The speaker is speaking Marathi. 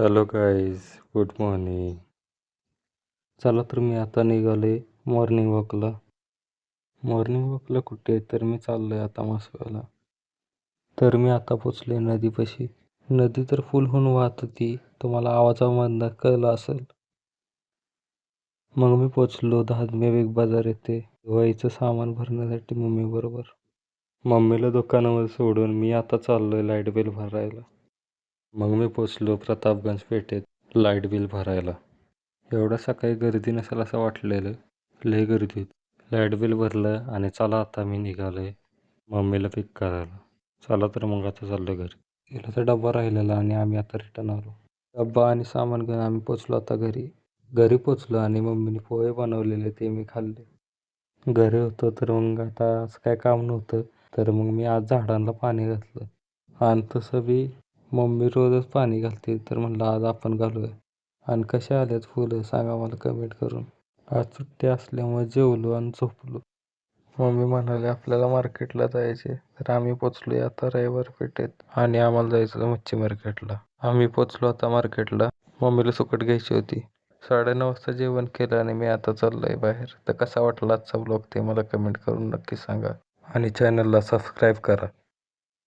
Hello guys, good morning. चला तर मी आता निघाले मॉर्निंग वॉकला. कुठे तर मी चाललोय आता मसवायला. तर मी आता पोचले नदीपाशी. नदी तर फुल होऊन वाहत होती, तुम्हाला आवाजामधनं कळलं असेल. मग मी पोचलो धादमे बिग बाजार येथे दिवाळीचं सामान भरण्यासाठी मम्मी बरोबर. मम्मीला दुकानामध्ये सोडून मी आता चाललोय लाईट बिल भरायला. मग मी पोचलो प्रतापगंज पेठेत लाईट बिल भरायला. एवढं सकाळी गर्दी नसेल असं वाटलेलं, लय गर्दी होती. लाईट बिल भरलं आणि चला आता मी निघालोय मम्मीला पिक करायला. चला तर मग आता चाललो घरी. तिला डब्बा राहिलेला आणि आम्ही आता रिटर्न आलो. डब्बा आणि सामान घेऊन आम्ही पोचलो आता घरी. घरी पोचलो आणि मम्मीने पोहे बनवलेले ते मी खाल्ले. घरी होतो तर मग आता असं काय काम नव्हतं, तर मग मी आज झाडांना पाणी घातलं. आणि तसं बी मम्मी रोजच पाणी घालते, तर म्हणलं आज आपण घालूया. आणि कशा आल्यात फुलं सांगा मला कमेंट करून. आज सुट्टी असल्यामुळे जेवलो आणि झोपलो. मम्मी म्हणाले आपल्याला मार्केटला जायचे, तर आम्ही पोचलो आता रविवार पेठेत आणि आम्हाला जायचं मच्छी मार्केटला. आम्ही पोचलो आता मार्केटला. मम्मीला सुकट घ्यायची होती. 9:30 वाजता जेवण केलं आणि मी आता चाललोय बाहेर. तर कसा वाटला आजचा ब्लॉग ते मला कमेंट करून नक्की सांगा आणि चॅनलला सबस्क्राईब करा.